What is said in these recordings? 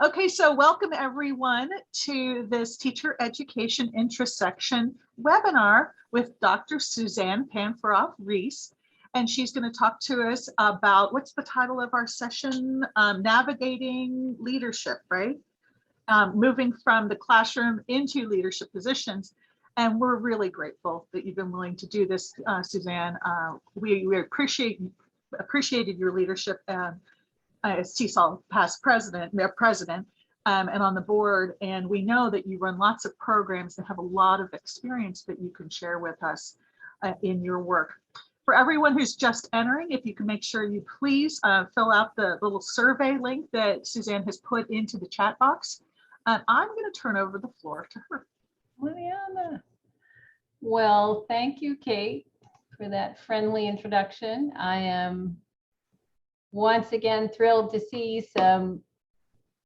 Okay, so welcome everyone to this teacher education intersection webinar with Dr. Suzanne Panferoff-Reese. And she's going to talk to us about, what's the title of our session? Navigating leadership, right? Moving from the classroom into leadership positions. And we're really grateful that you've been willing to do this, Suzanne. We appreciated your leadership as TEIS past president, and on the board. And we know that you run lots of programs and have a lot of experience that you can share with us in your work. For everyone who's just entering, if you can make sure you please fill out the little survey link that Suzanne has put into the chat box. I'm going to turn over the floor to her. Liliana. Well, thank you, Kate, for that friendly introduction. I am once again thrilled to see some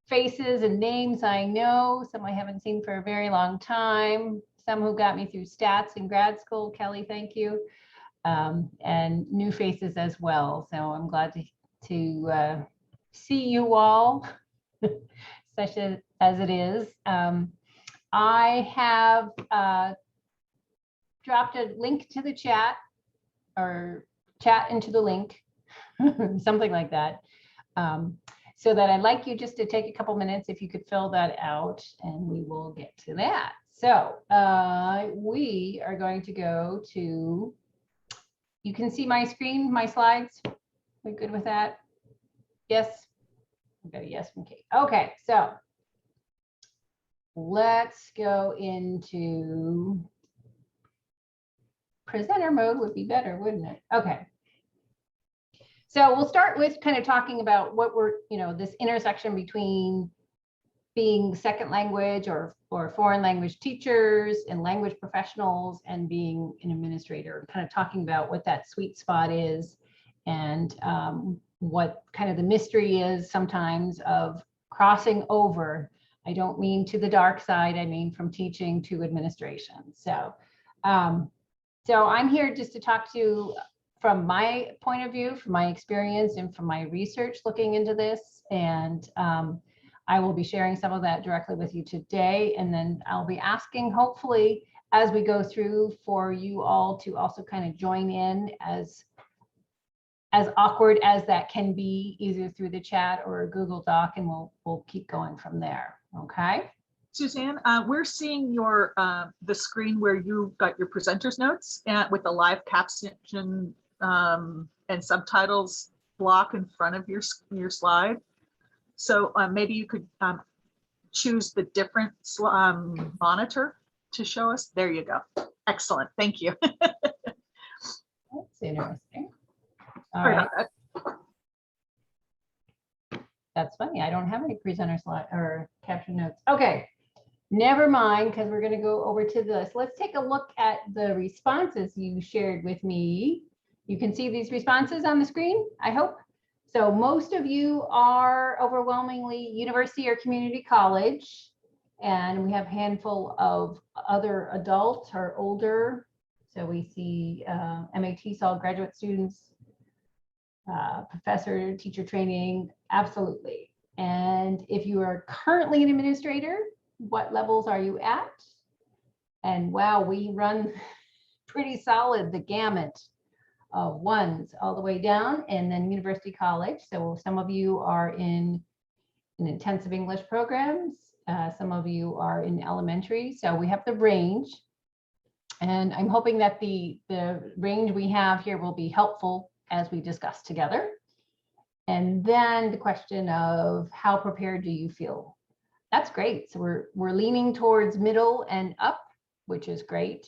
faces and names I know, some I haven't seen for a very long time, some who got me through stats in grad school. Kelly, thank you. And new faces as well. So I'm glad to see you all, such as it is. I have dropped a link to the chat, or chat into the link, something like that. So that I'd like you just to take a couple minutes, if you could fill that out, and we will get to that. So we are going to go to, you can see my screen, my slides. We good with that? Yes. I've got a yes from Kate. Okay, so let's go into presenter mode. Would be better, wouldn't it? Okay. So we'll start with kind of talking about what we're, this intersection between being second language or foreign language teachers and language professionals and being an administrator, kind of talking about what that sweet spot is and what kind of the mystery is sometimes of crossing over. I don't mean to the dark side, I mean from teaching to administration. So, so I'm here just to talk to you from my point of view, from my experience and from my research looking into this. And I will be sharing some of that directly with you today. And then I'll be asking, hopefully, as we go through, for you all to also kind of join in, as awkward as that can be, either through the chat or a Google Doc, and we'll keep going from there. Okay. Suzanne, we're seeing your the screen where you got your presenter's notes with the live caption and subtitles block in front of your slide. So maybe you could choose the different monitor to show us. There you go. Excellent. Thank you. That's interesting. All right. That's funny. I don't have any presenter slide or caption notes. Okay. Never mind, because we're going to go over to this. Let's take a look at the responses you shared with me. You can see these responses on the screen, I hope. So most of you are overwhelmingly university or community college, and we have a handful of other adult or older. So we see MAT, all graduate students, professor, teacher training, absolutely. And if you are currently an administrator, what levels are you at? And wow, we run pretty solid the gamut of ones all the way down, and then university college. So some of you are in intensive English programs, some of you are in elementary. So we have the range, and I'm hoping that the range we have here will be helpful as we discuss together. And then the question of how prepared do you feel? That's great. So we're leaning towards middle and up, which is great.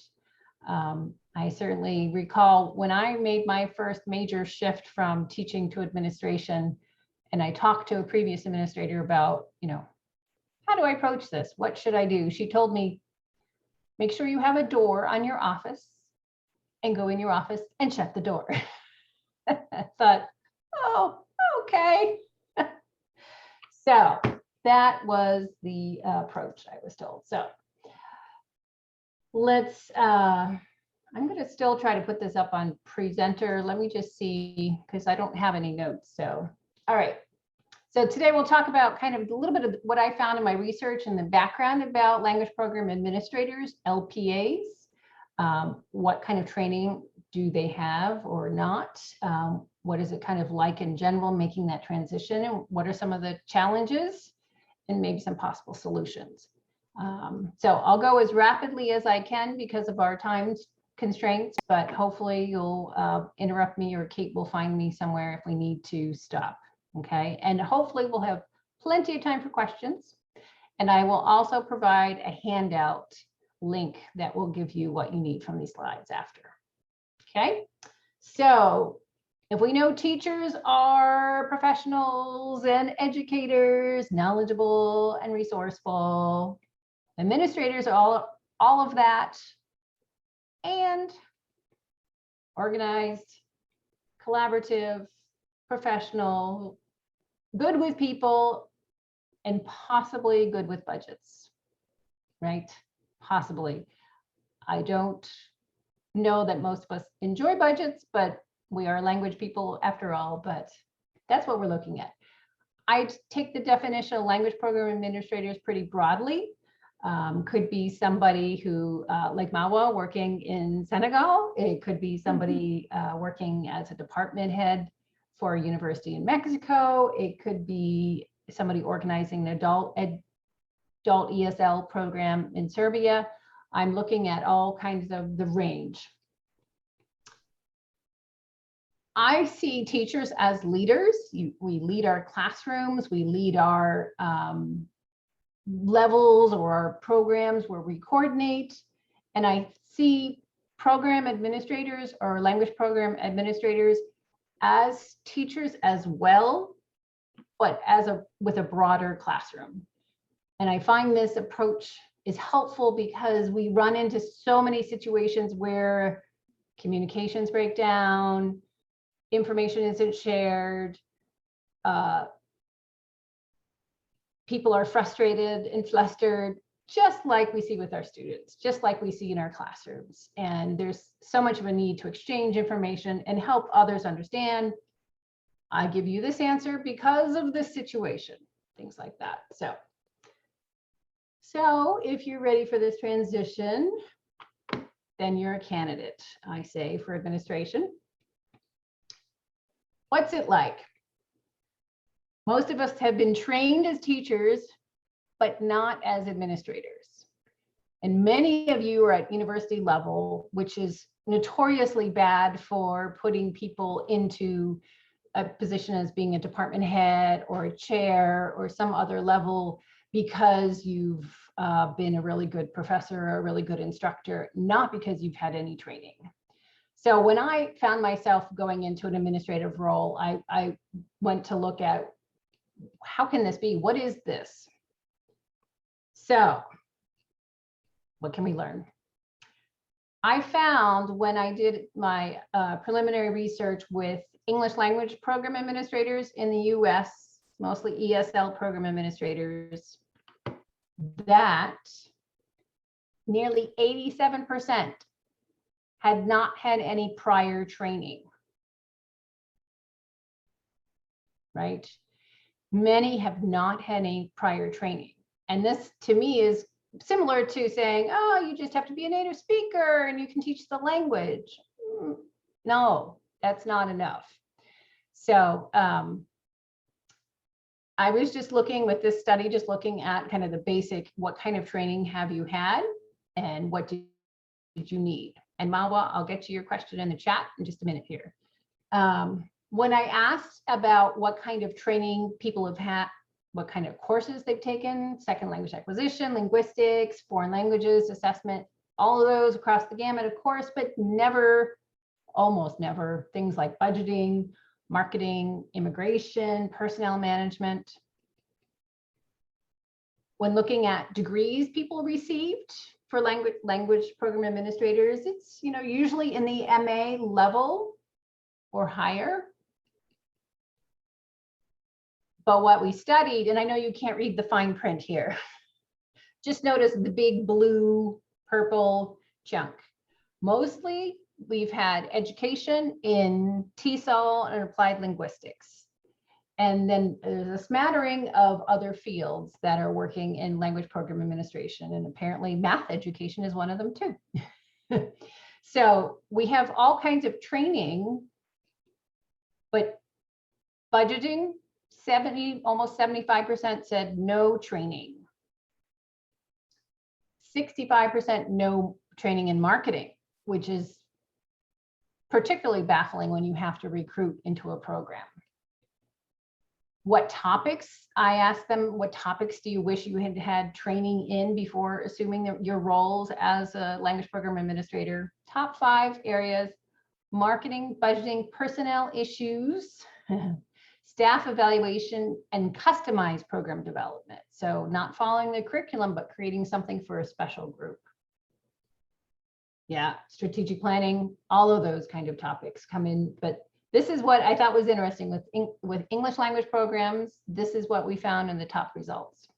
I certainly recall when I made my first major shift from teaching to administration, and I talked to a previous administrator about, how do I approach this? What should I do? She told me, make sure you have a door on your office and go in your office and shut the door. I thought, oh, okay. So that was the approach I was told. So let's, I'm going to still try to put this up on presenter. Let me just see, because I don't have any notes. So, all right. So today we'll talk about kind of a little bit of what I found in my research and the background about language program administrators, LPAs. What kind of training do they have or not? What is it kind of like in general making that transition? And what are some of the challenges and maybe some possible solutions? So I'll go as rapidly as I can because of our time constraints, but hopefully you'll interrupt me or Kate will find me somewhere if we need to stop. Okay, and hopefully we'll have plenty of time for questions. And I will also provide a handout link that will give you what you need from these slides after. Okay, so if we know teachers are professionals and educators, knowledgeable and resourceful, administrators are all of that, and organized, collaborative, professional, good with people, and possibly good with budgets, right? Possibly. I don't know that most of us enjoy budgets, but we are language people after all, but that's what we're looking at. I take the definition of language program administrators pretty broadly. Could be somebody who, like Mawa, working in Senegal. It could be somebody working as a department head for a university in Mexico. It could be somebody organizing an adult ESL program in Serbia. I'm looking at all kinds of the range. I see teachers as leaders. We lead our classrooms, we lead our levels or our programs where we coordinate. And I see program administrators or language program administrators as teachers as well, but with a broader classroom. And I find this approach is helpful because we run into so many situations where communications break down, information isn't shared, people are frustrated and flustered, just like we see with our students, just like we see in our classrooms. And there's so much of a need to exchange information and help others understand. I give you this answer because of this situation, things like that. So if you're ready for this transition, then you're a candidate, I say, for administration. What's it like? Most of us have been trained as teachers, but not as administrators. And many of you are at university level, which is notoriously bad for putting people into a position as being a department head or a chair or some other level because you've been a really good professor or a really good instructor, not because you've had any training. So when I found myself going into an administrative role, I went to look at how can this be? What is this? So what can we learn? I found when I did my preliminary research with English language program administrators in the US, mostly ESL program administrators, that nearly 87% had not had any prior training, right? Many have not had any prior training. And this to me is similar to saying, oh, you just have to be a native speaker and you can teach the language. No, that's not enough. So I was just looking with this study, just looking at kind of the basic, what kind of training have you had and what did you need? And Mawa, I'll get to your question in the chat in just a minute here. When I asked about what kind of training people have had, what kind of courses they've taken, second language acquisition, linguistics, foreign languages, assessment, all of those across the gamut, of course, but never, almost never, things like budgeting, marketing, immigration, personnel management. When looking at degrees people received for language program administrators, it's usually in the MA level or higher. But what we studied, and I know you can't read the fine print here, just notice the big blue, purple chunk. Mostly we've had education in TESOL and applied linguistics. And then there's a smattering of other fields that are working in language program administration. And apparently math education is one of them too. So we have all kinds of training, but budgeting, almost 75% said no training. 65% no training in marketing, which is particularly baffling when you have to recruit into a program. What topics? I asked them, what topics do you wish you had had training in before assuming your roles as a language program administrator? Top 5 areas: marketing, budgeting, personnel issues, staff evaluation, and customized program development. So not following the curriculum, but creating something for a special group. Yeah, strategic planning, all of those kind of topics come in, but this is what I thought was interesting with English language programs. This is what we found in the top results.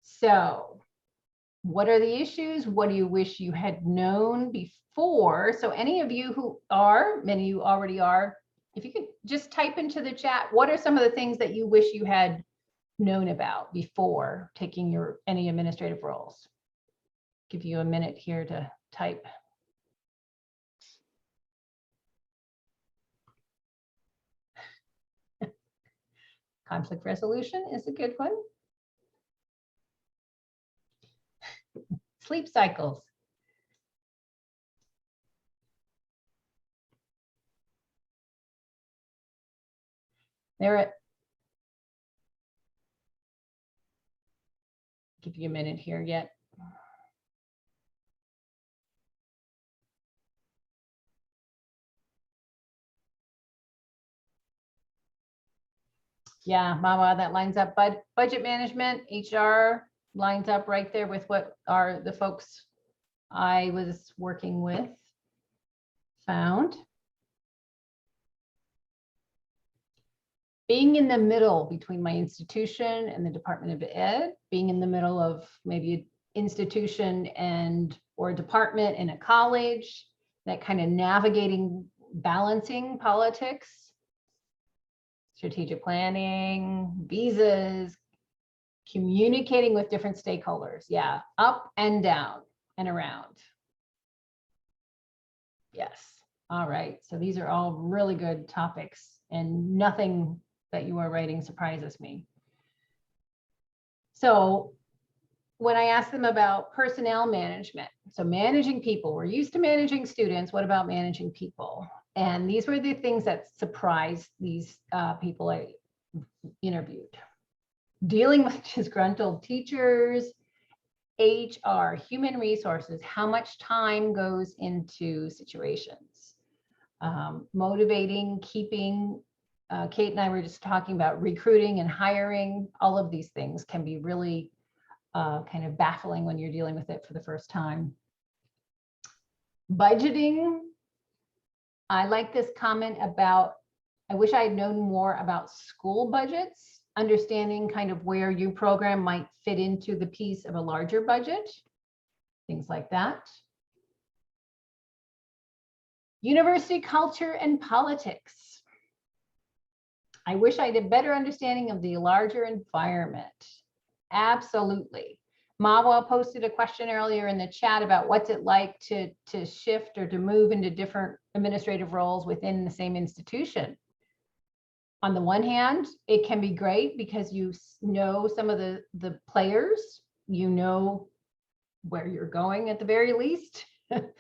So what are the issues? What do you wish you had known before? So any of you who are, many of you already are, if you could just type into the chat, what are some of the things that you wish you had known about before taking any administrative roles? Give you a minute here to type. Conflict resolution is a good one. Sleep cycles. Give you a minute here yet. Yeah, Mama, that lines up. But budget management, HR lines up right there with what are the folks I was working with found. Being in the middle between my institution and the Department of Ed, being in the middle of maybe an institution or a department in a college, that kind of navigating, balancing politics, strategic planning, visas, communicating with different stakeholders. Yeah, up and down and around. Yes. All right. So these are all really good topics, and nothing that you are writing surprises me. So when I asked them about personnel management, so managing people, we're used to managing students. What about managing people? And these were the things that surprised these people I interviewed. Dealing with disgruntled teachers, HR, human resources, how much time goes into situations, motivating, keeping. Kate and I were just talking about recruiting and hiring. All of these things can be really kind of baffling when you're dealing with it for the first time. Budgeting. I like this comment about, I wish I had known more about school budgets, understanding kind of where your program might fit into the piece of a larger budget, things like that. University culture and politics. I wish I had a better understanding of the larger environment. Absolutely. Mawa posted a question earlier in the chat about what's it like to shift or to move into different administrative roles within the same institution. On the one hand, it can be great because you know some of the players, you know where you're going at the very least. But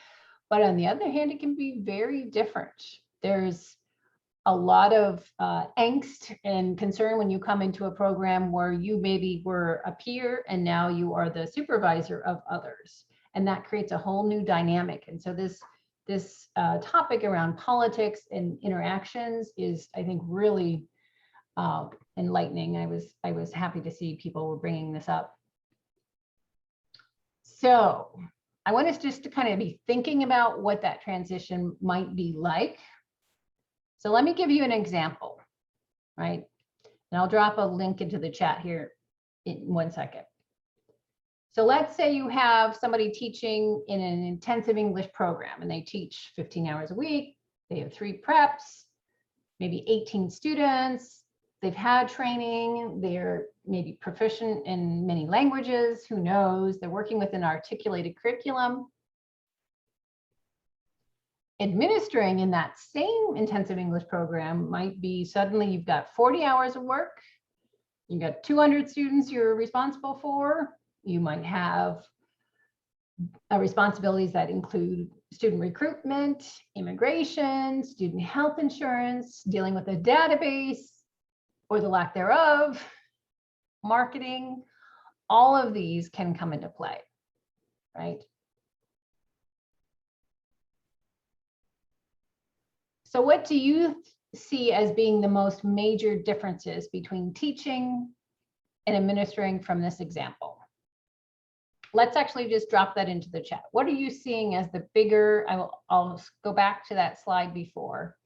on the other hand, it can be very different. There's a lot of angst and concern when you come into a program where you maybe were a peer and now you are the supervisor of others. And that creates a whole new dynamic. And so this topic around politics and interactions is, I think, really enlightening. I was happy to see people were bringing this up. So I want us just to kind of be thinking about what that transition might be like. So let me give you an example, right? And I'll drop a link into the chat here in 1 second. So let's say you have somebody teaching in an intensive English program and they teach 15 hours a week. They have 3 preps. maybe 18 students. They've had training. They're maybe proficient in many languages. Who knows? They're working with an articulated curriculum. Administering in that same intensive English program might be suddenly you've got 40 hours of work. You've got 200 students you're responsible for. You might have responsibilities that include student recruitment, immigration, student health insurance, dealing with a database or the lack thereof, marketing. All of these can come into play, right? So what do you see as being the most major differences between teaching and administering from this example? Let's actually just drop that into the chat. What are you seeing as the bigger, I'll go back to that slide before,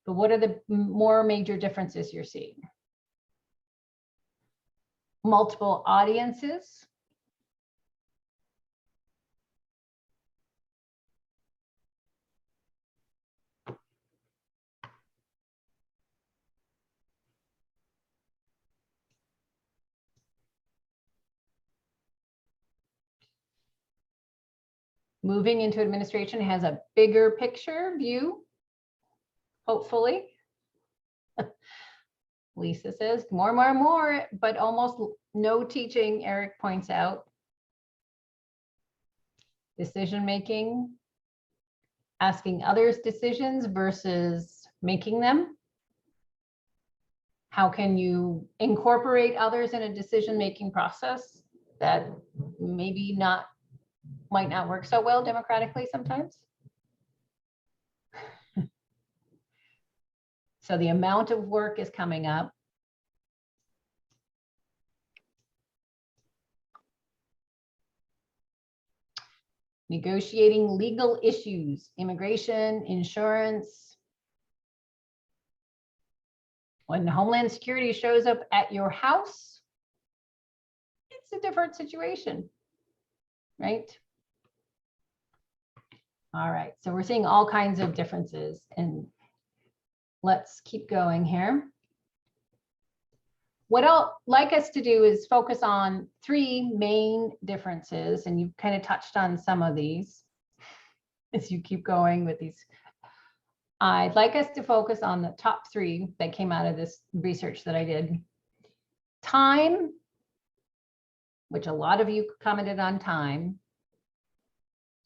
but what are the more major differences you're seeing? Multiple audiences. Moving into administration has a bigger picture view, hopefully. Lisa says more, but almost no teaching, Eric points out. Decision-making, asking others decisions versus making them. How can you incorporate others in a decision-making process that maybe might not work so well democratically sometimes? So the amount of work is coming up. Negotiating legal issues, immigration, insurance. When Homeland Security shows up at your house, it's a different situation, right? All right, so we're seeing all kinds of differences, and let's keep going here. What I'd like us to do is focus on three main differences, and you've kind of touched on some of these as you keep going with these. I'd like us to focus on the top three that came out of this research that I did. Time, which a lot of you commented on time.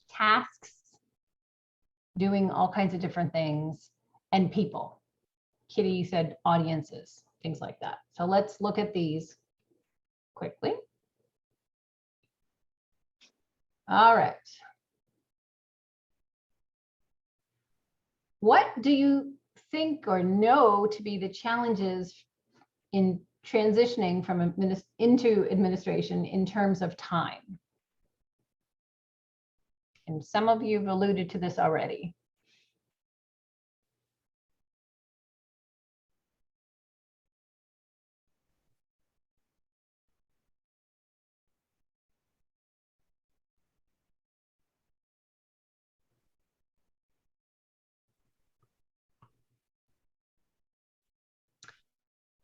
Tasks, doing all kinds of different things, and people. Kitty said audiences, things like that. So let's look at these quickly. All right. What do you think or know to be the challenges in transitioning from into administration in terms of time? And some of you have alluded to this already.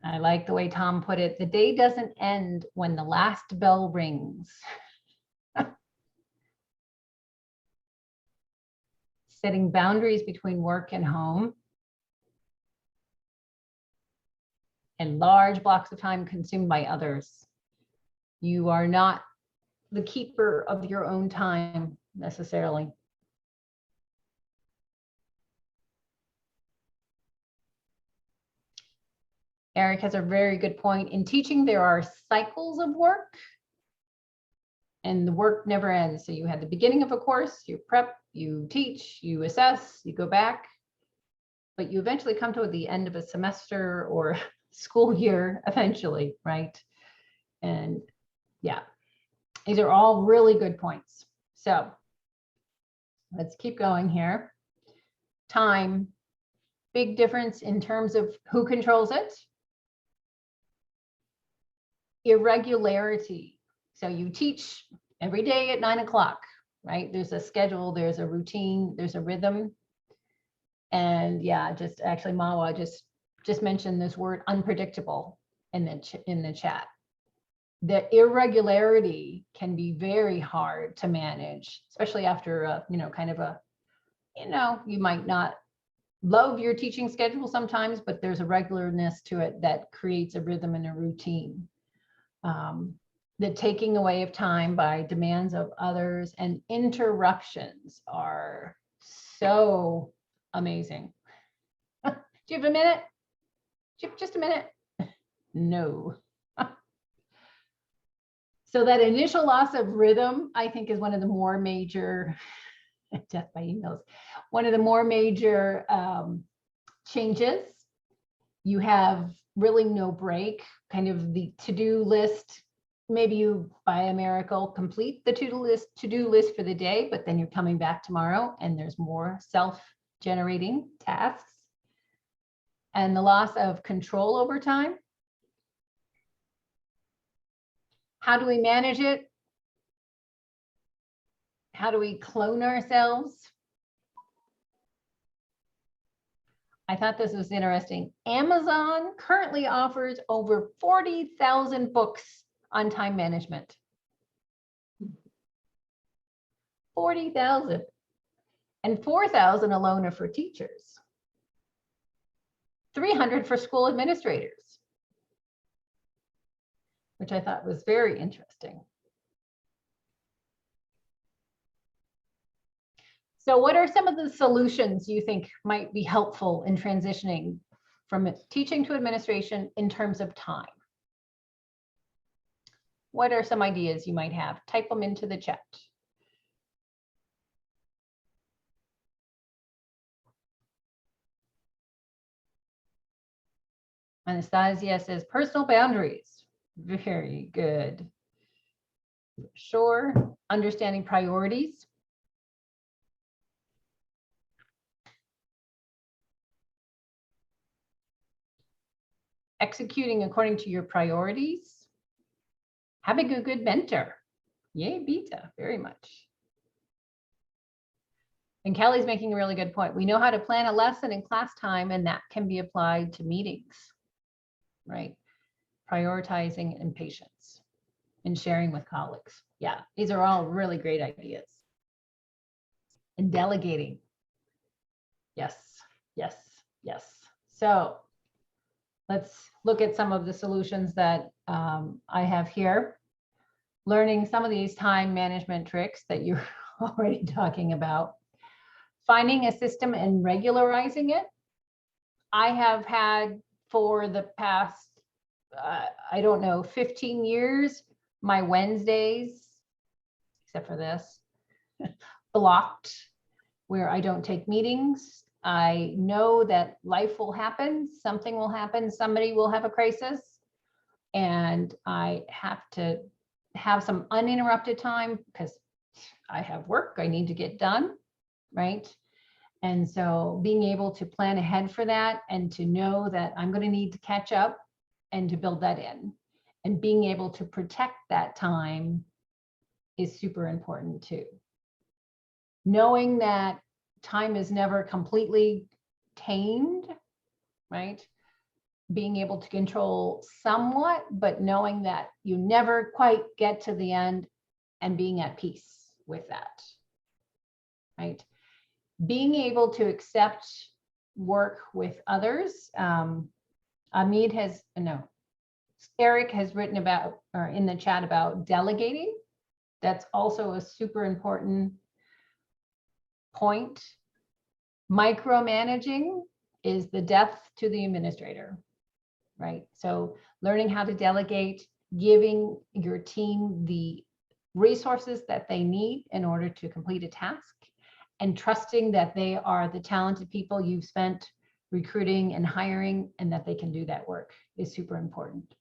I like the way Tom put it. The day doesn't end when the last bell rings. Setting boundaries between work and home. And large blocks of time consumed by others. You are not the keeper of your own time necessarily. Eric has a very good point. In teaching, there are cycles of work, and the work never ends. So you had the beginning of a course, you prep, you teach, you assess, you go back, but you eventually come to the end of a semester or school year eventually, right? And yeah, these are all really good points. So let's keep going here. Time, big difference in terms of who controls it. Irregularity. So you teach every day at 9 o'clock, right? There's a schedule, there's a routine, there's a rhythm. And yeah, just actually Mawa just mentioned this word unpredictable in the chat. The irregularity can be very hard to manage, especially after a, kind of a, you might not love your teaching schedule sometimes, but there's a regularness to it that creates a rhythm and a routine. The taking away of time by demands of others and interruptions are so amazing. Do you have a minute? Do you have just a minute? No. So that initial loss of rhythm, I think, is one of the more major, death by emails, one of the more major changes. You have really no break, kind of the to-do list. Maybe you, by a miracle, complete the to-do list for the day, but then you're coming back tomorrow and there's more self-generating tasks. And the loss of control over time. How do we manage it? How do we clone ourselves? I thought this was interesting. Amazon currently offers over 40,000 books on time management. 40,000. And 4,000 alone are for teachers. 300 for school administrators, which I thought was very interesting. So what are some of the solutions you think might be helpful in transitioning from teaching to administration in terms of time? What are some ideas you might have? Type them into the chat. Anastasia says personal boundaries. Very good. Sure. Understanding priorities. Executing according to your priorities. Having a good mentor. Yay, Beta, very much. And Kelly's making a really good point. We know how to plan a lesson in class time, and that can be applied to meetings, right? Prioritizing and patience and sharing with colleagues. Yeah, these are all really great ideas. And delegating. Yes, yes, yes. So let's look at some of the solutions that I have here. Learning some of these time management tricks that you're already talking about. Finding a system and regularizing it. I have had for the past, I don't know, 15 years, my Wednesdays, except for this, blocked, where I don't take meetings. I know that life will happen, something will happen, somebody will have a crisis, and I have to have some uninterrupted time because I have work I need to get done, right? And so being able to plan ahead for that and to know that I'm going to need to catch up and to build that in, and being able to protect that time is super important too. Knowing that time is never completely tamed, right? Being able to control somewhat, but knowing that you never quite get to the end and being at peace with that, right? Being able to accept work with others. Eric has written about, or in the chat, about delegating. That's also a super important point. Micromanaging is the death to the administrator, right? So learning how to delegate, giving your team the resources that they need in order to complete a task, and trusting that they are the talented people you've spent recruiting and hiring, and that they can do that work is super important.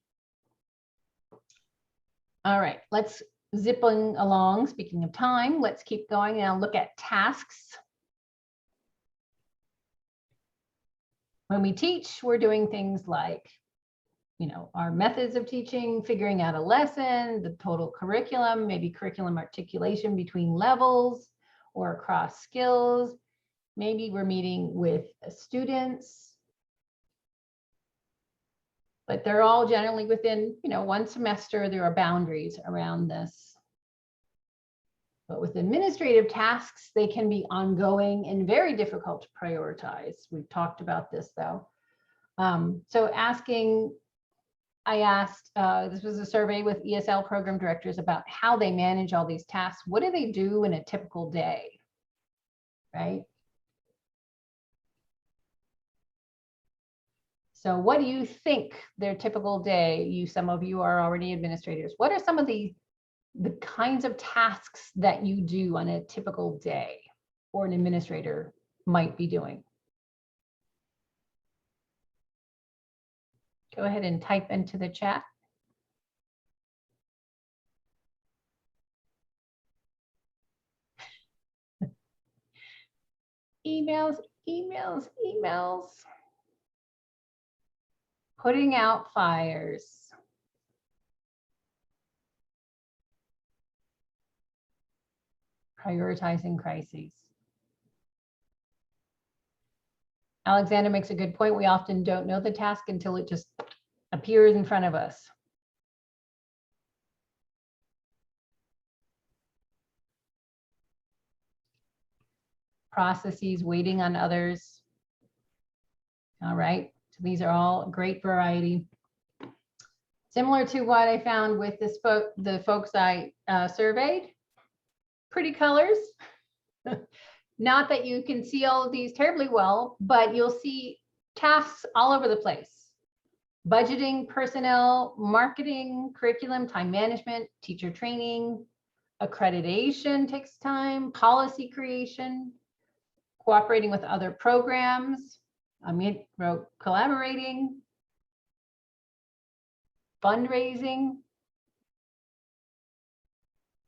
All right, let's zipping along. Speaking of time, let's keep going and look at tasks. When we teach, we're doing things like, our methods of teaching, figuring out a lesson, the total curriculum, maybe curriculum articulation between levels or across skills, Maybe we're meeting with students, but they're all generally within, one semester. There are boundaries around this. But with administrative tasks, they can be ongoing and very difficult to prioritize. We've talked about this though. So I asked, this was a survey with ESL program directors about how they manage all these tasks. What do they do in a typical day, right? So what do you think their typical day, some of you are already administrators, what are some of the kinds of tasks that you do on a typical day or an administrator might be doing? Go ahead and type into the chat. Emails, emails, emails. Putting out fires. Prioritizing crises. Alexander makes a good point. We often don't know the task until it just appears in front of us. Processes, waiting on others. All right, so these are all great variety. Similar to what I found with the folks I surveyed. Pretty colors. Not that you can see all of these terribly well, but you'll see tasks all over the place. Budgeting, personnel, marketing, curriculum, time management, teacher training, accreditation takes time, policy creation, cooperating with other programs, collaborating, fundraising,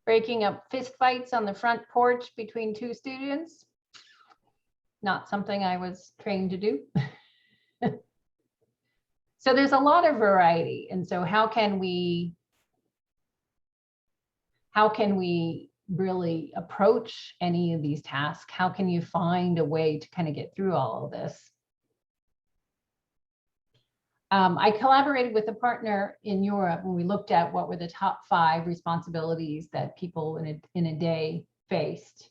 breaking up fistfights on the front porch between two students. Not something I was trained to do. So there's a lot of variety. And so how can we really approach any of these tasks? How can you find a way to kind of get through all of this? I collaborated with a partner in Europe when we looked at what were the top 5 responsibilities that people in a day faced.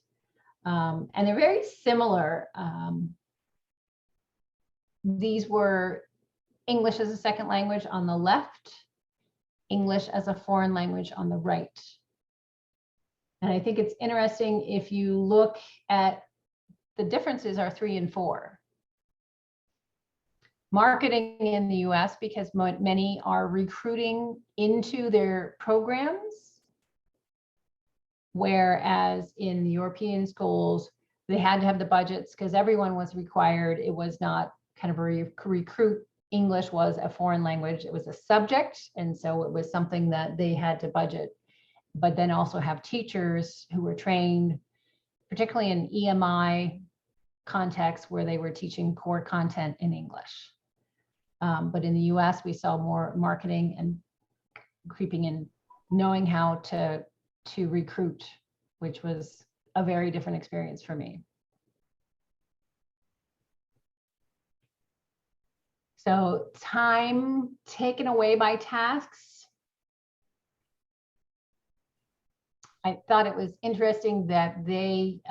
And they're very similar. These were English as a second language on the left, English as a foreign language on the right. And I think it's interesting if you look at the differences are 3 and 4. Marketing in the US, because many are recruiting into their programs, whereas in the European schools, they had to have the budgets because everyone was required. It was not kind of a recruit. English was a foreign language. It was a subject. And so it was something that they had to budget, but then also have teachers who were trained, particularly in EMI context where they were teaching core content in English. But in the US, we saw more marketing and creeping in, knowing how to recruit, which was a very different experience for me. So time taken away by tasks. I thought it was interesting that they,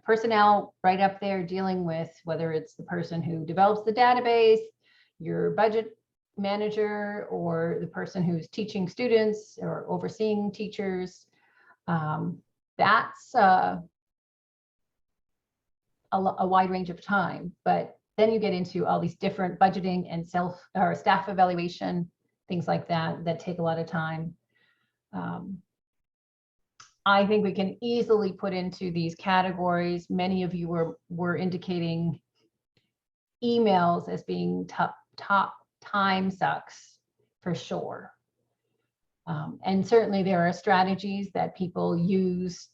personnel right up there dealing with whether it's the person who develops the database, your budget manager, or the person who's teaching students or overseeing teachers. That's a wide range of time, but then you get into all these different budgeting and staff evaluation, things like that take a lot of time. I think we can easily put into these categories. Many of you were indicating emails as being top time sucks for sure. And certainly there are strategies that people use,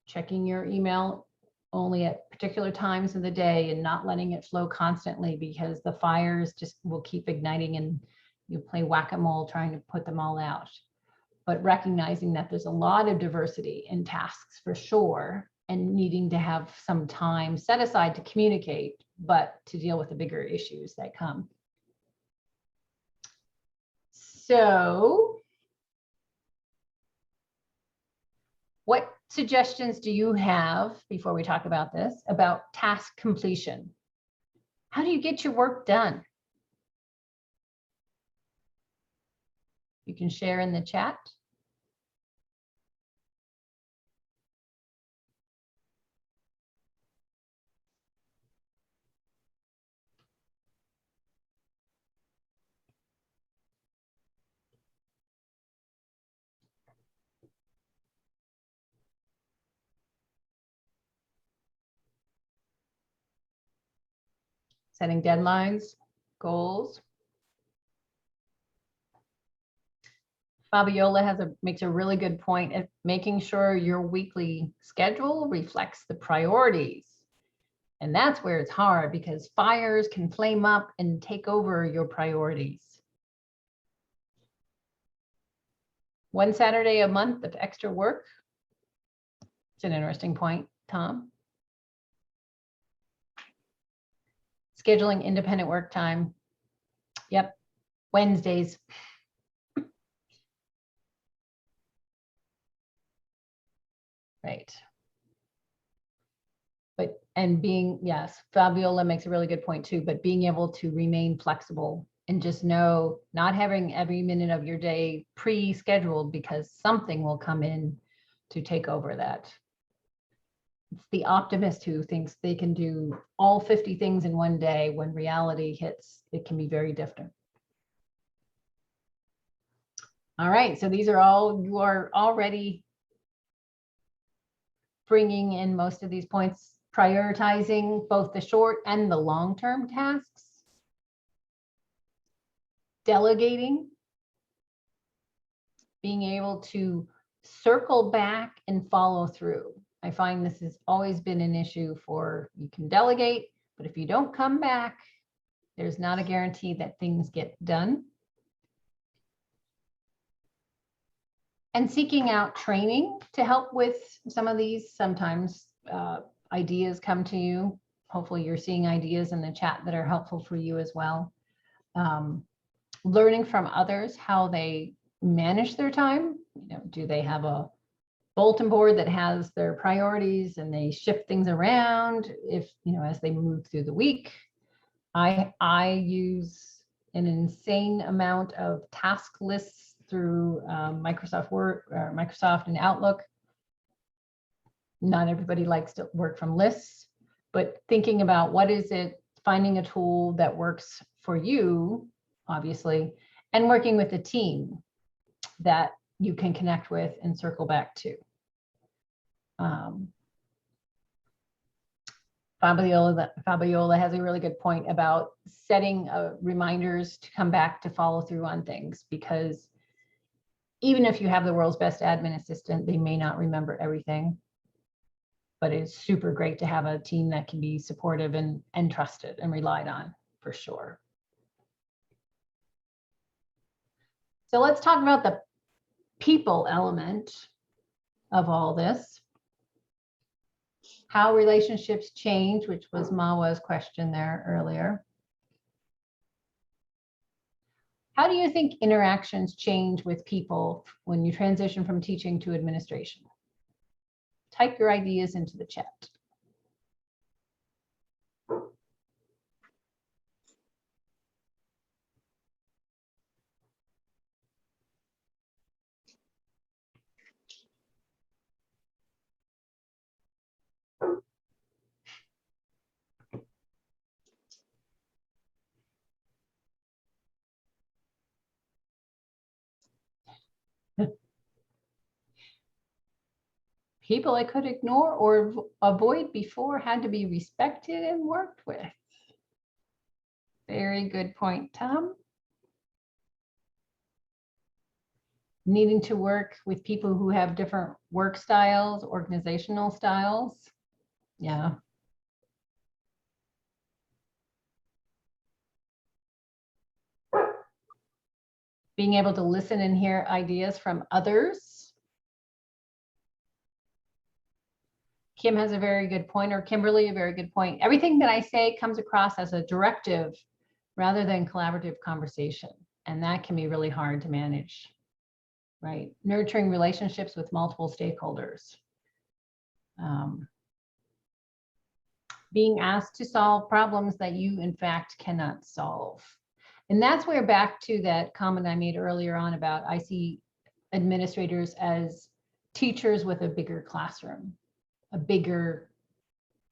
checking your email only at particular times of the day and not letting it flow constantly, because the fires just will keep igniting and you play whack-a-mole trying to put them all out. But recognizing that there's a lot of diversity in tasks for sure. and needing to have some time set aside to communicate, but to deal with the bigger issues that come. So what suggestions do you have, before we talk about this, about task completion? How do you get your work done? You can share in the chat. Setting deadlines, goals. Fabiola makes a really good point at making sure your weekly schedule reflects the priorities. And that's where it's hard, because fires can flame up and take over your priorities. One Saturday a month of extra work. It's an interesting point, Tom. Scheduling independent work time. Yep, Wednesdays. Right. But, and being, yes, Fabiola makes a really good point too, but being able to remain flexible and just know, not having every minute of your day pre-scheduled, because something will come in to take over that. It's the optimist who thinks they can do all 50 things in one day. When reality hits, it can be very different. All right, so these are all, you are already bringing in most of these points, prioritizing both the short and the long-term tasks, delegating, being able to circle back and follow through. I find this has always been an issue for, you can delegate, but if you don't come back, there's not a guarantee that things get done. And seeking out training to help with some of these. Sometimes ideas come to you. Hopefully you're seeing ideas in the chat that are helpful for you as well. Learning from others how they manage their time. You know, do they have a bulletin board that has their priorities and they shift things around if, you know, as they move through the week? I use an insane amount of task lists through Microsoft Word or Microsoft and Outlook. Not everybody likes to work from lists, but thinking about what is it, finding a tool that works for you, obviously, and working with a team that you can connect with and circle back to. Fabiola has a really good point about setting reminders to come back to follow through on things, because even if you have the world's best admin assistant, they may not remember everything, but it's super great to have a team that can be supportive and trusted and relied on, for sure. So let's talk about the people element of all this. How relationships change, which was Mawa's question there earlier. How do you think interactions change with people when you transition from teaching to administration? Type your ideas into the chat. People I could ignore or avoid before had to be respected and worked with. Very good point, Tom. Needing to work with people who have different work styles, organizational styles. Yeah. Being able to listen and hear ideas from others. Kim has a very good point, or Kimberly, a very good point. Everything that I say comes across as a directive rather than collaborative conversation. And that can be really hard to manage, right? Nurturing relationships with multiple stakeholders. Being asked to solve problems that you, in fact, cannot solve. And that's where, back to that comment I made earlier on about, I see administrators as teachers with a bigger classroom, a bigger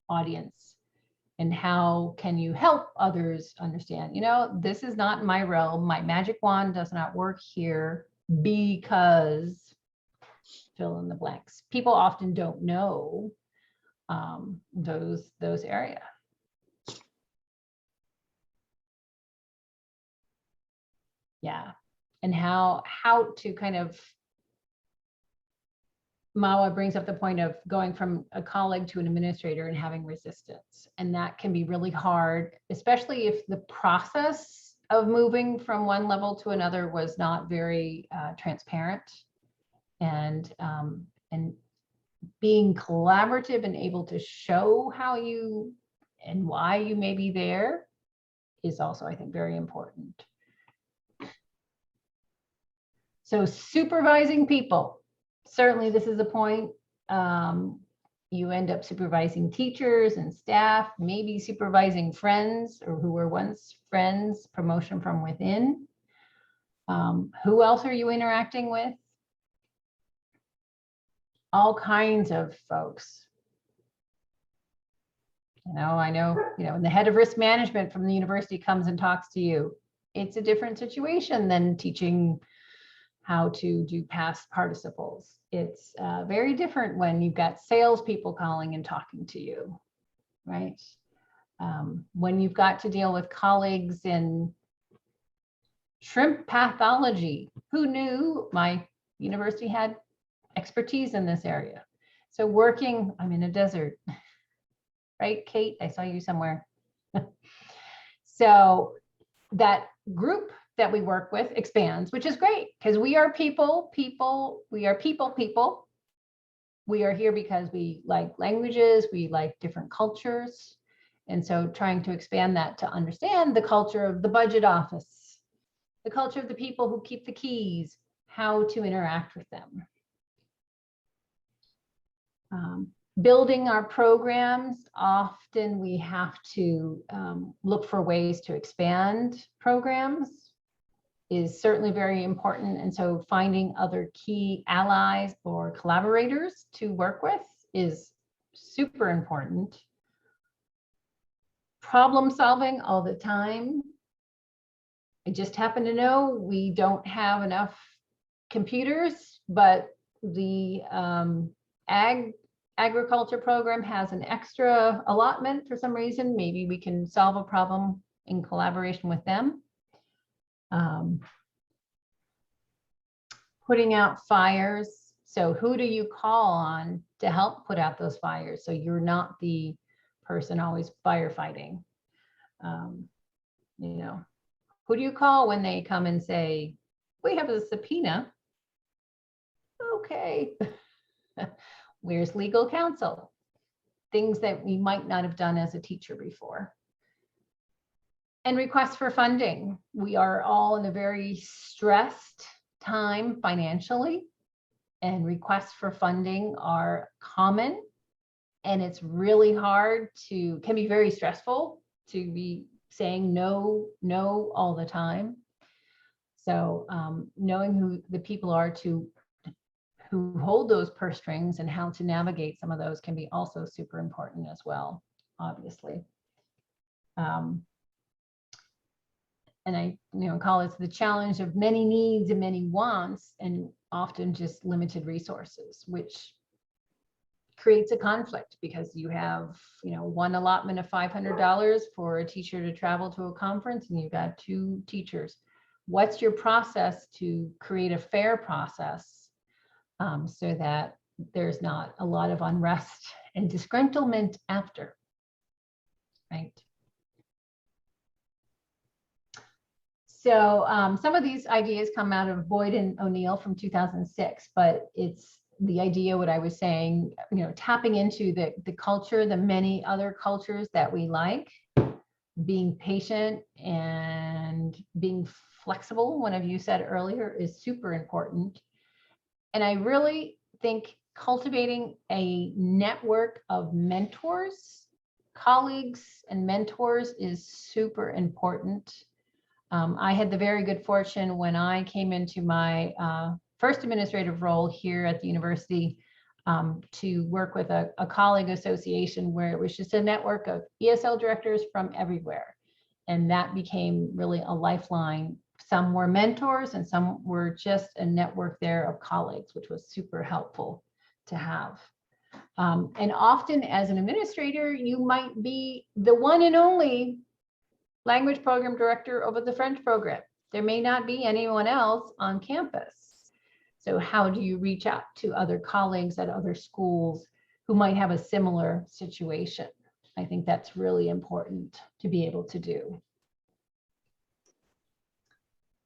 audience. And how can you help others understand, you know, this is not my realm, my magic wand does not work here because fill in the blanks. People often don't know those areas. Yeah, and how to kind of, Mawa brings up the point of going from a colleague to an administrator and having resistance. And that can be really hard, especially if the process of moving from one level to another was not very transparent. And being collaborative and able to show how you and why you may be there is also, I think, very important. So supervising people. Certainly, this is a point. You end up supervising teachers and staff, maybe supervising friends or who were once friends, promotion from within. Who else are you interacting with? All kinds of folks. You know, I know, you know, when the head of risk management from the university comes and talks to you, it's a different situation than teaching how to do past participles. It's very different when you've got salespeople calling and talking to you, right? When you've got to deal with colleagues in shrimp pathology, who knew my university had expertise in this area? So working, I'm in a desert, right, Kate? I saw you somewhere. So that group that we work with expands, which is great because we are people. We are people. We are here because we like languages, we like different cultures. And so trying to expand that to understand the culture of the budget office, the culture of the people who keep the keys, how to interact with them. Building our programs, often we have to look for ways to expand programs is certainly very important. And so finding other key allies or collaborators to work with is super important. Problem solving all the time. I just happen to know we don't have enough computers, but the agriculture program has an extra allotment for some reason. Maybe we can solve a problem in collaboration with them. Putting out fires. So who do you call on to help put out those fires? So you're not the person always firefighting. You know, who do you call when they come and say, we have a subpoena? Okay. Where's legal counsel? Things that we might not have done as a teacher before. And requests for funding. We are all in a very stressed time financially, and requests for funding are common. And it's really hard to, can be very stressful to be saying no all the time. So knowing who the people are who hold those purse strings and how to navigate some of those can be also super important as well, obviously. And I call it the challenge of many needs and many wants, and often just limited resources, which creates a conflict because you have, one allotment of $500 for a teacher to travel to a conference, and you've got 2 teachers. What's your process to create a fair process so that there's not a lot of unrest and disgruntlement after, right? So some of these ideas come out of Boyd and O'Neill from 2006, but it's the idea, what I was saying, tapping into the culture, the many other cultures that we like, being patient and being flexible, one of you said earlier, is super important. And I really think cultivating a network of mentors, colleagues, and mentors is super important. I had the very good fortune when I came into my first administrative role here at the university to work with a colleague association where it was just a network of ESL directors from everywhere. And that became really a lifeline. Some were mentors and some were just a network there of colleagues, which was super helpful to have. And often as an administrator, you might be the one and only language program director over the French program. There may not be anyone else on campus. So how do you reach out to other colleagues at other schools who might have a similar situation? I think that's really important to be able to do.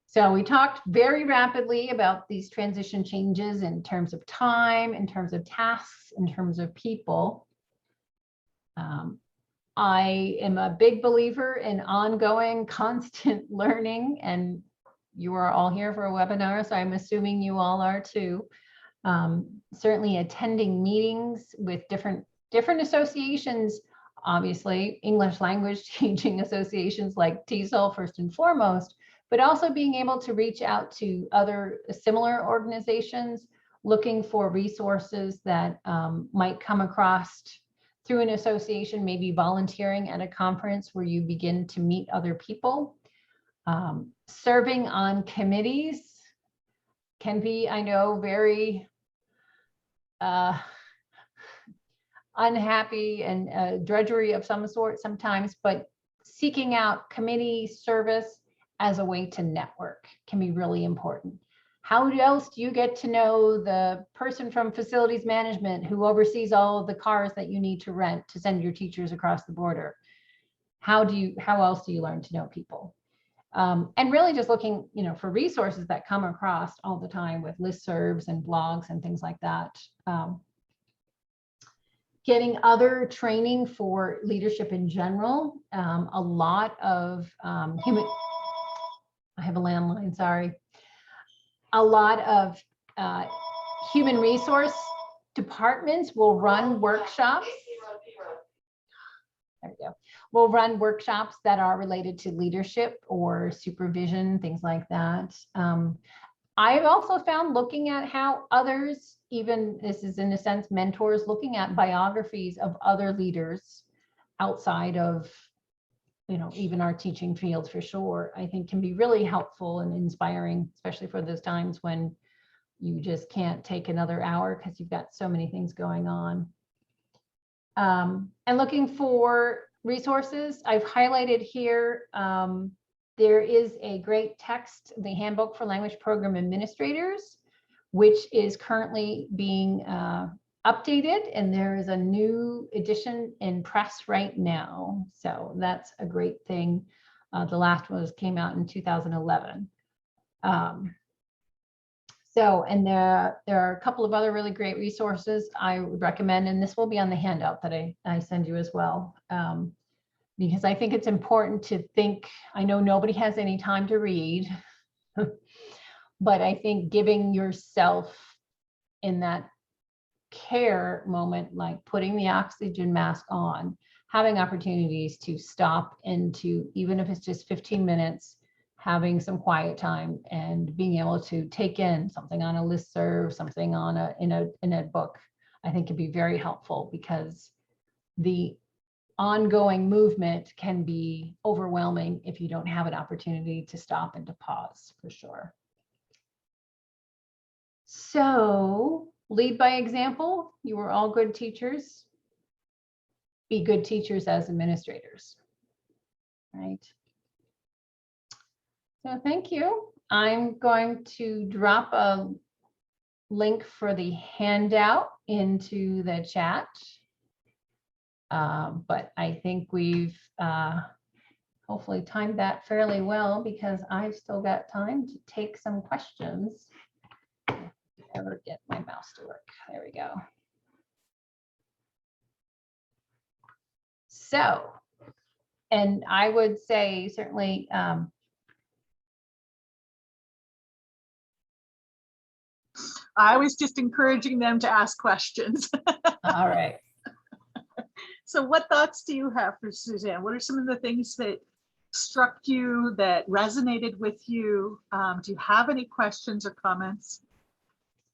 So we talked very rapidly about these transition changes in terms of time, in terms of tasks, in terms of people. I am a big believer in ongoing, constant learning, and you are all here for a webinar, so I'm assuming you all are too. Certainly attending meetings with different associations, obviously English language teaching associations like TEIS first and foremost, but also being able to reach out to other similar organizations, looking for resources that might come across through an association, maybe volunteering at a conference where you begin to meet other people. Serving on committees can be, I know, very unhappy and drudgery of some sort sometimes, but seeking out committee service as a way to network can be really important. How else do you get to know the person from facilities management who oversees all of the cars that you need to rent to send your teachers across the border? How else do you learn to know people? And really just looking, for resources that come across all the time with listservs and blogs and things like that. Getting other training for leadership in general. A lot of I have a landline, sorry. A lot of human resource departments will run workshops. There we go. We'll run workshops that are related to leadership or supervision, things like that. I've also found looking at how others, even this is in a sense mentors, looking at biographies of other leaders outside of, even our teaching fields for sure, I think can be really helpful and inspiring, especially for those times when you just can't take another hour because you've got so many things going on. And looking for resources, I've highlighted here, there is a great text, the Handbook for Language Program Administrators, which is currently being updated, and there is a new edition in press right now. So that's a great thing. The last one came out in 2011. And there are a couple of other really great resources I would recommend, and this will be on the handout that I send you as well, because I think it's important to think. I know nobody has any time to read, but I think giving yourself in that care moment, like putting the oxygen mask on, having opportunities to stop into, even if it's just 15 minutes, having some quiet time and being able to take in something on a listserv, something on in a book, I think can be very helpful, because the ongoing movement can be overwhelming if you don't have an opportunity to stop and to pause, for sure. So lead by example. You are all good teachers. Be good teachers as administrators, right? So thank you. I'm going to drop a link for the handout into the chat. But I think we've hopefully timed that fairly well, because I've still got time to take some questions. ever get my mouse to work. There we go. So, and I would say certainly, I was just encouraging them to ask questions. all right. So what thoughts do you have for Suzanne? What are some of the things that struck you, that resonated with you? Do you have any questions or comments?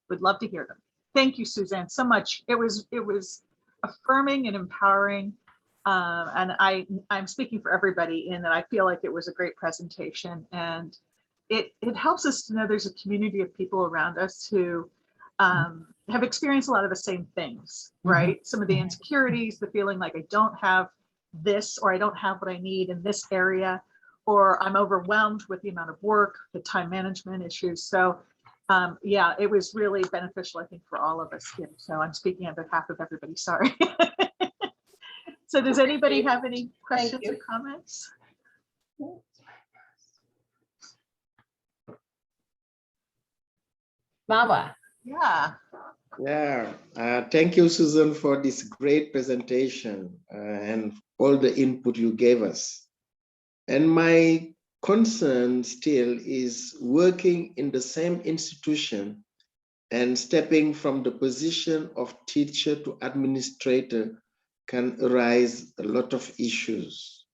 Would love to hear them. Thank you, Suzanne, so much. It was affirming and empowering. And I'm speaking for everybody in that I feel like it was a great presentation, and it helps us to know there's a community of people around us who have experienced a lot of the same things, right? Some of the insecurities, the feeling like I don't have this, or I don't have what I need in this area, or I'm overwhelmed with the amount of work, the time management issues. So yeah, it was really beneficial, I think, for all of us here. So I'm speaking on behalf of everybody, sorry. So does anybody have any questions or comments? Baba. Yeah. Yeah, thank you, Susan, for this great presentation and all the input you gave us. And my concern still is working in the same institution and stepping from the position of teacher to administrator can arise a lot of issues.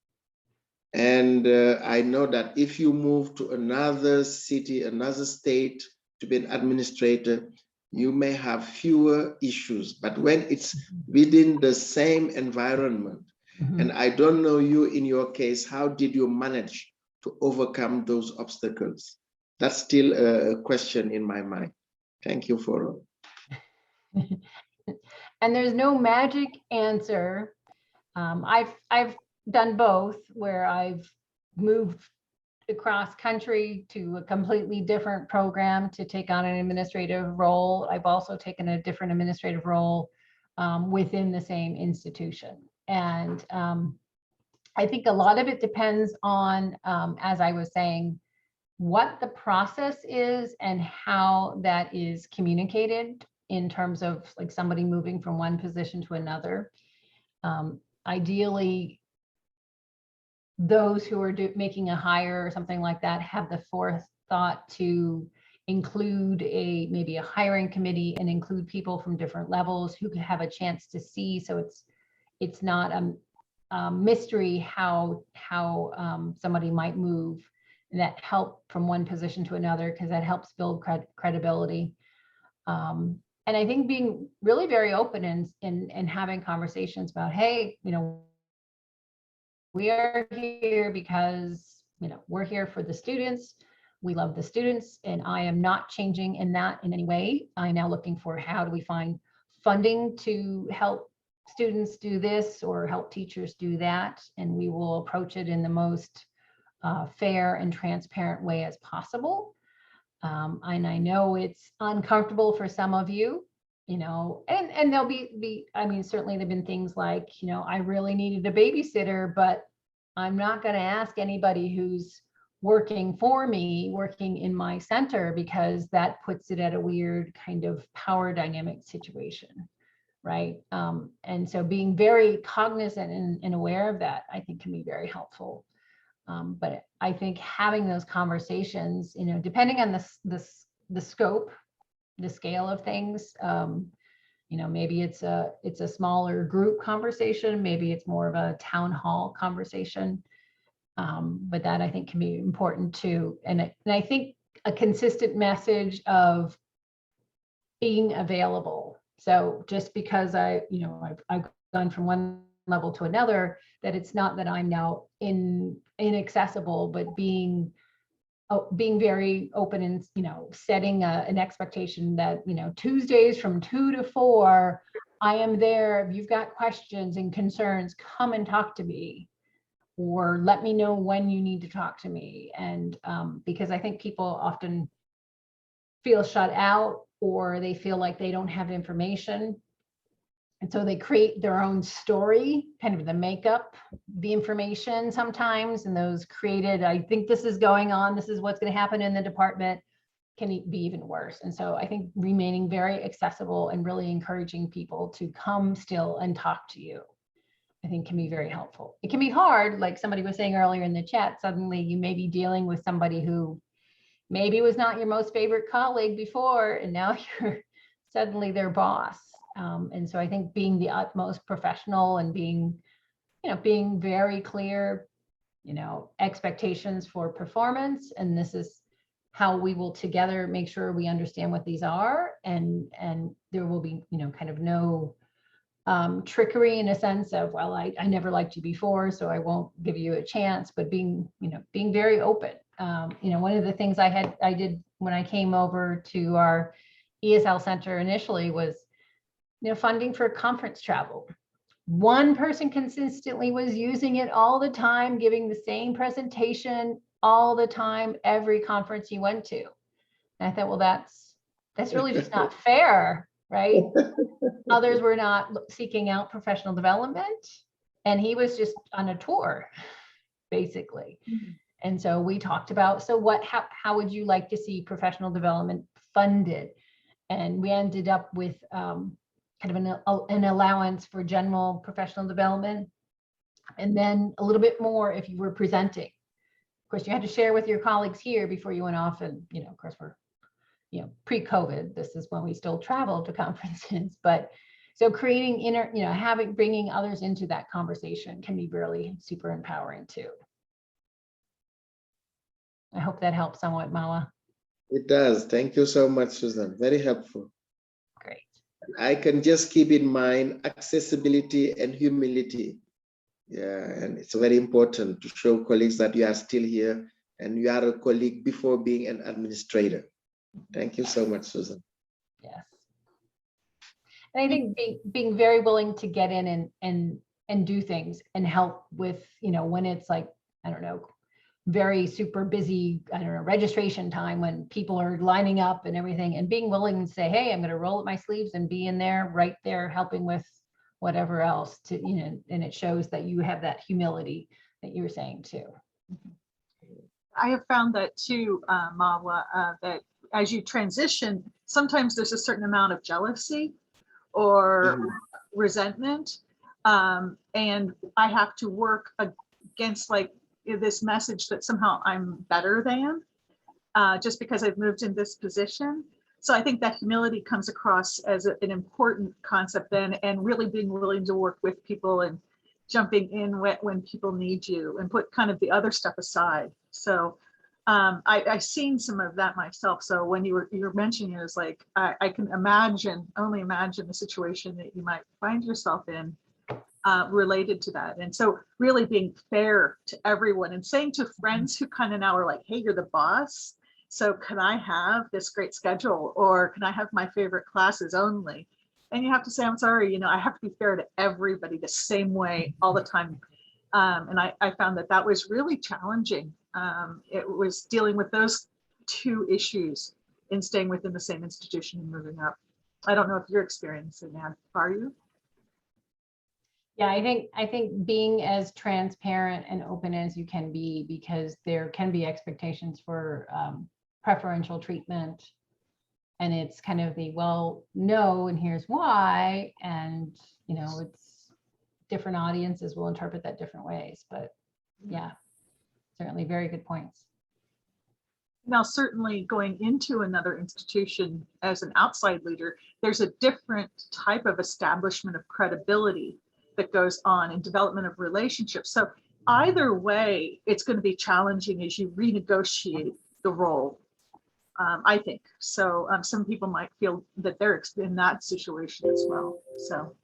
And I know that if you move to another city, another state to be an administrator, you may have fewer issues. But when it's within the same environment, and I don't know you in your case, how did you manage to overcome those obstacles? That's still a question in my mind. Thank you for all. And there's no magic answer. I've done both, where I've moved across country to a completely different program to take on an administrative role. I've also taken a different administrative role within the same institution. And I think a lot of it depends on, as I was saying, what the process is and how that is communicated in terms of like somebody moving from one position to another. Ideally, those who are making a hire or something like that have the forethought to include maybe a hiring committee and include people from different levels who can have a chance to see. So it's not a mystery how somebody might move, that help from one position to another, because that helps build credibility. And I think being really very open and having conversations about, hey, we are here because, we're here for the students. We love the students, and I am not changing in that in any way. I'm now looking for how do we find funding to help students do this or help teachers do that. And we will approach it in the most fair and transparent way as possible. And I know it's uncomfortable for some of you, and there'll be, I mean, certainly there've been things like, I really needed a babysitter, but I'm not going to ask anybody who's working for me, working in my center, because that puts it at a weird kind of power dynamic situation, right? And so being very cognizant and aware of that, I think, can be very helpful. But I think having those conversations, depending on the scope, the scale of things, maybe it's a smaller group conversation, maybe it's more of a town hall conversation. But that, I think, can be important too. And I think a consistent message of being available. So just because I've gone from one level to another, that it's not that I'm now inaccessible, but being very open and setting an expectation that Tuesdays from 2 to 4 I am there. If you've got questions and concerns, come and talk to me, or let me know when you need to talk to me. And because I think people often feel shut out, or they feel like they don't have information. And so they create their own story, kind of the makeup, the information sometimes, and those created, I think this is going on, this is what's going to happen in the department. be even worse. And so I think remaining very accessible and really encouraging people to come still and talk to you, I think can be very helpful. It can be hard, like somebody was saying earlier in the chat, suddenly you may be dealing with somebody who maybe was not your most favorite colleague before, and now you're suddenly their boss. And so I think being the utmost professional and being very clear, expectations for performance, and this is how we will together make sure we understand what these are, and there will be, kind of no trickery in a sense of, well, I never liked you before, so I won't give you a chance, but being very open. One of the things I did when I came over to our ESL center initially was, funding for conference travel. One person consistently was using it all the time, giving the same presentation all the time, every conference you went to. And I thought, well, that's really just not fair, right? Others were not seeking out professional development, and he was just on a tour, basically. Mm-hmm. And so we talked about, so how would you like to see professional development funded? And we ended up with kind of an allowance for general professional development, and then a little bit more if you were presenting. Of course, you had to share with your colleagues here before you went off, and of course we're pre-COVID. This is when we still travel to conferences, but so creating bringing others into that conversation can be really super empowering too. I hope that helps somewhat, Mawa. It does. Thank you so much, Susan. Very helpful. Great. I can just keep in mind accessibility and humility. Yeah, and it's very important to show colleagues that you are still here and you are a colleague before being an administrator. Thank you so much, Susan. Yes. And I think being very willing to get in and do things and help with, when it's like, I don't know, very super busy, registration time when people are lining up and everything, and being willing to say, hey, I'm going to roll up my sleeves and be in there, right there, helping with whatever else to, and it shows that you have that humility that you were saying too. I have found that too, Mawa, that as you transition, sometimes there's a certain amount of jealousy or resentment. And I have to work against like this message that somehow I'm better than just because I've moved in this position. So I think that humility comes across as an important concept then, and really being willing to work with people and jumping in when people need you and put kind of the other stuff aside. So I've seen some of that myself. So when you were mentioning it, was like, I can only imagine the situation that you might find yourself in related to that. And so really being fair to everyone and saying to friends who kind of now are like, hey, you're the boss, so can I have this great schedule, or can I have my favorite classes only? And you have to say, I'm sorry, I have to be fair to everybody the same way all the time. And I found that was really challenging. It was dealing with those two issues in staying within the same institution and moving up. I don't know if you're experiencing that. Are you? Yeah, I think being as transparent and open as you can be, because there can be expectations for preferential treatment, and it's kind of the, well, no, and here's why, and it's different audiences will interpret that different ways, but yeah, certainly very good points. Now, certainly going into another institution as an outside leader, there's a different type of establishment of credibility that goes on in development of relationships. So either way, it's going to be challenging as you renegotiate the role, I think. So some people might feel that they're in that situation as well. So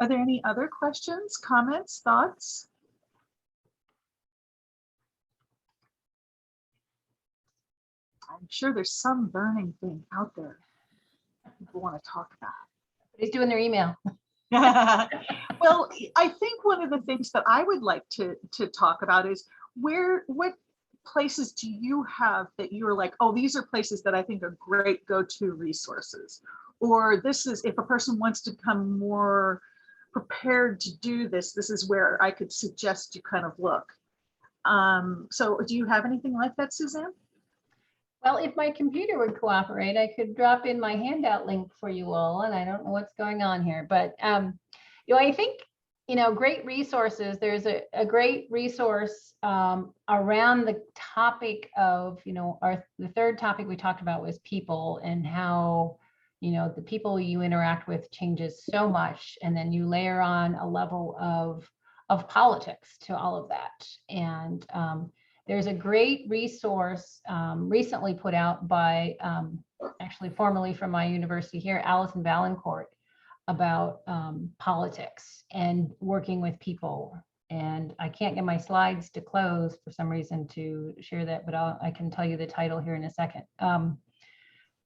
are there any other questions, comments, thoughts? I'm sure there's some burning thing out there people want to talk about. He's doing their email. Well, I think one of the things that I would like to talk about is what places do you have that you're like, oh, these are places that I think are great go-to resources, or this is, if a person wants to become more prepared to do this, this is where I could suggest you kind of look. So do you have anything like that, Suzanne? Well, if my computer would cooperate, I could drop in my handout link for you all, and I don't know what's going on here, but I think, great resources. There's a great resource around the topic of, the third topic we talked about was people, and how, the people you interact with changes so much, and then you layer on a level of politics to all of that. And there's a great resource recently put out by, actually formerly from my university here, Alison Valancourt, about politics and working with people. And I can't get my slides to close for some reason to share that, but I can tell you the title here in a second.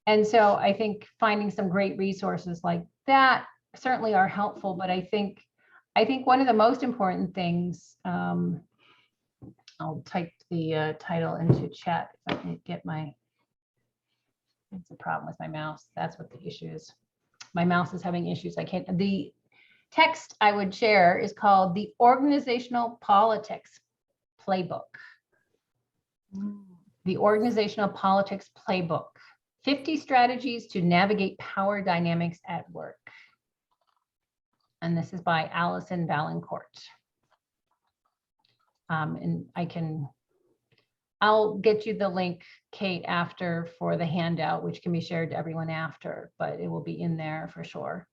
And so I think finding some great resources like that certainly are helpful, but I think one of the most important things, I'll type the title into chat if I can get it's a problem with my mouse. That's what the issue is. My mouse is having issues. I can't. The text I would share is called The Organizational Politics Playbook. The Organizational Politics Playbook, 50 Strategies to Navigate Power Dynamics at Work. And this is by Alison Valancourt. And I'll get you the link, Kate, after for the handout, which can be shared to everyone after, but it will be in there for sure.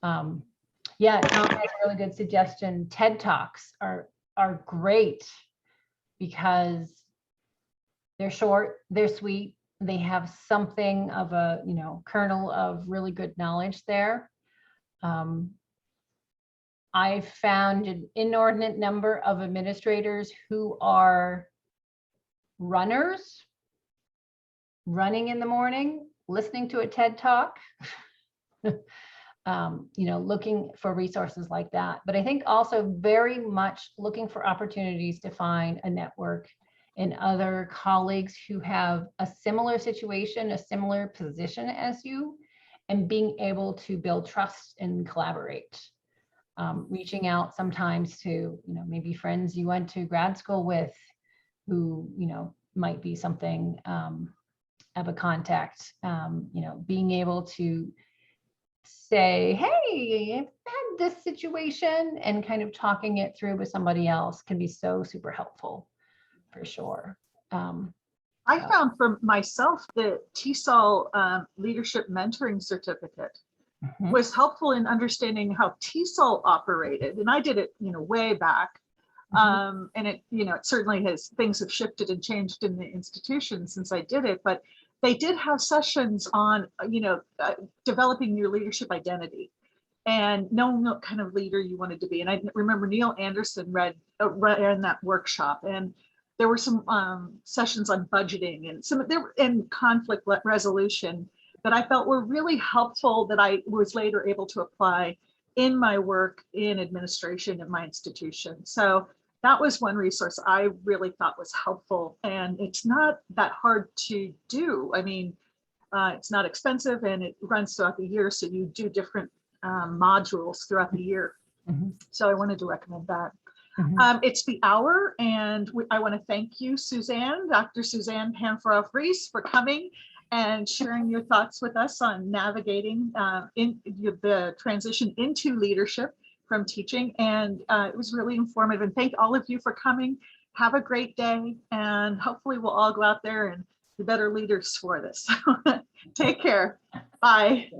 Yeah, Tom has a really good suggestion. TED Talks are great because they're short, they're sweet, they have something of a, kernel of really good knowledge there. I found an inordinate number of administrators who are runners, running in the morning, listening to a TED Talk, looking for resources like that. But I think also very much looking for opportunities to find a network and other colleagues who have a similar situation, a similar position as you, and being able to build trust and collaborate. Reaching out sometimes to, maybe friends you went to grad school with who, might be something of a contact, being able to say, hey, I've had this situation, and kind of talking it through with somebody else can be so super helpful for sure. I found for myself the TESOL Leadership Mentoring Certificate was helpful in understanding how TESOL operated. And I did it, way back. And it, it certainly things have shifted and changed in the institution since I did it, but they did have sessions on, developing your leadership identity and knowing what kind of leader you wanted to be. And I remember Neil Anderson ran that workshop, and there were some sessions on budgeting and conflict resolution that I felt were really helpful, that I was later able to apply in my work in administration at my institution. So that was one resource I really thought was helpful, and it's not that hard to do. I mean, it's not expensive, and it runs throughout the year, so you do different modules throughout the year. So I wanted to recommend that. It's the hour, and I want to thank you, Suzanne, Dr. Suzanne Panfroff-Rees, for coming and sharing your thoughts with us on navigating in the transition into leadership from teaching. And it was really informative. And thank all of you for coming. Have a great day. And hopefully we'll all go out there and be better leaders for this. Take care. Bye.